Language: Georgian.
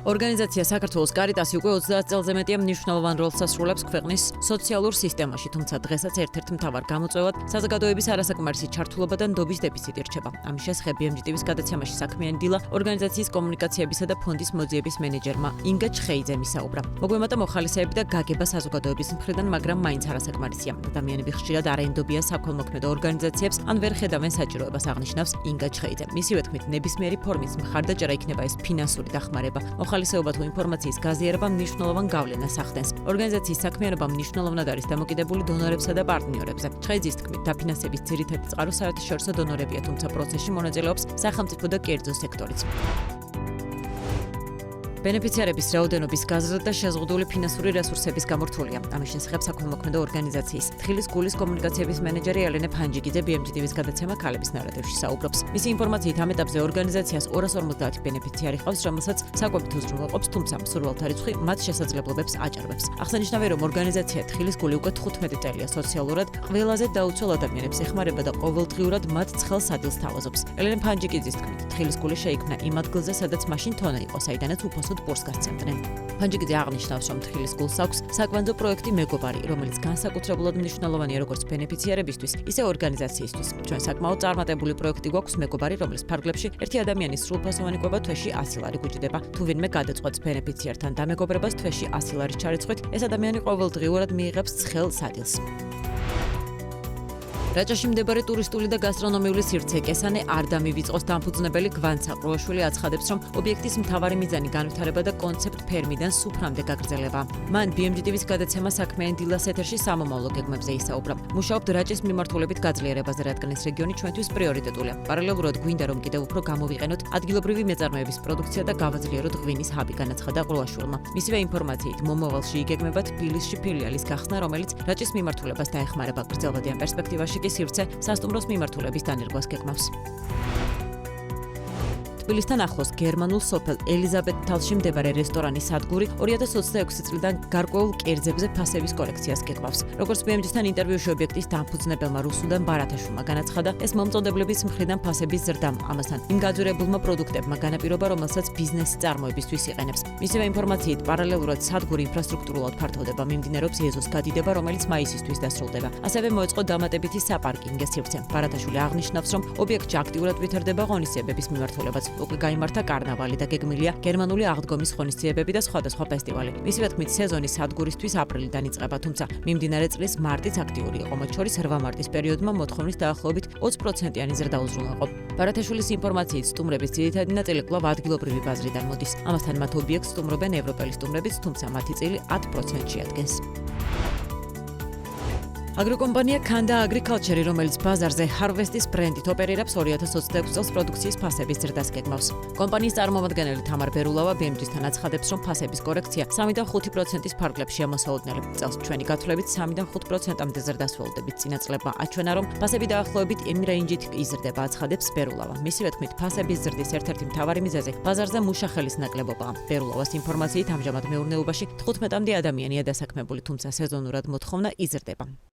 ორგანიზაცია საქართველოს კარიტასი უკვე 30 წელზე მეტია მნიშვნელოვან როლს ასრულებს ქვეყნის სოციალურ სისტემაში, თუმცა დღესაც ერთ-ერთ მთავარ გამოწვევად საზოგადოების არასაკმარისი ჩართულობა და ნდობის დეფიციტი რჩება. ამის შესახებ BMG-TV-ს გადაცემაში საქმიანი დილა ორგანიზაციის კომუნიკაციებისა და ფონდის მოძიების მენეჯერმა ინგა ჩხეიძემ ისაუბრა. მოგვემატა მოხალისეები და გაგება საზოგადოების მხრიდან, მაგრამ მაინც არასაკმარისია. ადამიანები ხშირად არ ენდობიან საქველმოქმედო ორგანიზაციებს, ან ვერ ხედავენ საჭიროებას, აღნიშნავს ინგა ჩხეიძე. მისივე თქმით, ნებისმიერი ფორმის მხარდაჭერა იქნება ეს ფინანსური დახმარება. მოხალისეობა თუ ინფორმაციის გაზიარება მნიშვნელოვან გავლენას ახდენს. ორგანიზაციის საქმიანობა მნიშვნელოვნად არის დამოკიდებული დონორებსა და პარტნიორებზე. ჩხეიძის თქმით, დაფინანსების ძირითადი წყარო საერთაშორისო დონორებია, თუმცა პროცესში მონაწილეობს სახელმწიფო და კერძო სექტორიც. ბენეფიციარების რაოდენობის გაზრდა და შეზღუდული ფინანსური რესურსების გამორთულია. ამის შესახებ საქველმოქმედო ორგანიზაციის თხილის გულის კომუნიკაციების მენეჯერი ელენე ფანჯიკიძე BMG-TV-ს გადაცემა ქალების ნარატივში საუბრობს. მისი ინფორმაციით ამ ეტაპზე ორგანიზაციას 250 ბენეფიციარი ყავს, რომელსაც საკვებით უზრუნველყოფს, თუმცა მსურველთა რიცხვი მათ შესაძლებლობებს აჭარბებს. აღსანიშნავია, რომ ორგანიზაცია თხილის გული უკვე 15 წელია სოციალურად ყველაზე დაუცველ ადამიანებს ეხმარება და ყოველდღიურად მათ ცხელ სადილს თავაზობს. ელენე ფანჯიკიძის თქმით, თხილის გული შეიქმნა იმ ადგილზე, სადაც მაშინ თონა იყო, საიდანაც უფასოდ პურს გასცემდნენ. ფანჯიკიძე აღნიშნავს, რომ თხილის გულს აქვს საკვანძო პროექტი მეგობარი, რომელიც განსაკუთრებულად მნიშვნელოვანია როგორც ბენეფიციარებისთვის, ისე ორგანიზაციისთვის. ჩვენ საკმაოდ წარმატებული პროექტი გვაქვს მეგობარი, რომლის ფარგლებში ერთი ადამიანის სრულფასოვანი კვება თვეში 100 ლარი გუჭდება. თუ ვინმე გადაწყვეტს ბენეფიციართან დამეგობრებას თვეში 100 ლარის ჩარიცხვით, ეს ადამიანი ყოველდღიურად მიიღებს ცხელ სადილს. რაჭაში მდებარე ტურისტული და გასტრონომიული სივრცე კესანე არ დამივიწყოს დამფუძნებელი გვან საყრუაშვილი აცხადებს, რომ ობიექტის მთავარი მიზანი განვითარება და კონცეპტ ფერმიდან სუფრამდე გაგრძელება. მან BMG-TV-ს გადაცემა საქმიანი დილას ეთერში სამომავლო გეგმებზე ისაუბრა. მუშაობთ რაჭის მიმართულებით გაძლიერებაზე, რადგან ეს რეგიონი ჩვენთვის პრიორიტეტულია. პარალელურად გვინდა, რომ კიდევ უფრო გამოვიყენოთ ადგილობრივი მეწარმეების პროდუქცია და გავაძლიეროთ ღვინის ჰაბი, განაცხადა ყრუაშვილმა. მისივე ინფორმაციით, მომავალში იგეგმება თბილისში ფილიალის გახსნა, რომელიც რაჭის მიმართულებას დაეხმარება. გრძელვადიან პერსპექტივაში კი სივრცე სასტუმროს მიმართულების დანერგვას გეგმავს. თბილისთან ახლოს გერმანულ სოფელ ელიზაბეთთალში მდებარე რესტორანის სადგური 2026 წლიდან გარკვეულ კერძებზე ფასების კოლექციას გეგმავს. როგორც BMG-თან ინტერვიუში ობიექტის დამფუძნებელმა რუსუდან ბარათაშვილმა განაცხადა, ეს მომწოდებლების მხრიდან ფასების ზრდამ, ამასთან იმ გაძვირებულმა პროდუქტებმა განაპირობა, რომელსაც ბიზნესი წარმოებისთვის იყენებს. მისივე ინფორმაციით, პარალელურად სადგური ინფრასტრუქტურულად ფართოვდება, მიმდინარეობს ეზოს გადიდება, რომელიც მაისისთვის დასრულდება. ასევე მოეწყო დამატებითი საპარკინგო სივრცე. ბარათაშვილი აღნიშნავს, რომ ობიექტში აქტიურად ვითარდება ღონისძიებების მიმართულებაც. უკვე გაიმართა კარნავალი და გეგმილია გერმანული აღდგომის ღონისძიებები და სხვადასხვა ფესტივალი. მისივე თქმით, სეზონი სადგურისთვის აპრილიდან იწყება, თუმცა მიმდინარე წლის მარტიც აქტიური იყო. მათ შორის 8 მარტის პერიოდმა მოთხოვნის დაახლოებით 20%-იანი ზრდა უზრუნველყო. ბარათაშვილის ინფორმაციით, სტუმრების ძირითადი ნაწილი კვლავ ადგილობრივი ბაზრიდან მოდის. ამასთან მათ ობიექტს სტუმრობენ ევროპელი სტუმრებიც, თუმცა მათი წილი 10%-ში ადგენს. აგროკომპანია Kanda Agriculture, რომელიც ბაზარზე Harvest-ის ბრენდით ოპერირებს, 2026 წელს პროდუქციის ფასების ზრდას გეგმავს. კომპანიის წარმომადგენელი თამარ ბერულავა BMG-თან აცხადებს, რომ ფასების კორექცია 3-დან 5%-ის ფარგლებშია მოსაოდნელი. წელს ჩვენი გათვლებით 3-დან 5%-მდე ზრდას ველოდებით. წინა წლებმა აჩვენა, რომ ფასები დაახლოებით იმ რეინჯით იზრდება, აცხადებს ბერულავა. მისივე თქმით, ფასების ზრდის ერთ-ერთი მთავარი მიზეზი ბაზარზე მუშახელის ნაკლებობაა. ბერულავას ინფორმაციით, ამჟამად მეურნეობაში 15-მდე ადამიანია დასაქმებული, თუმცა სეზონურად მოთხოვნა იზრდება.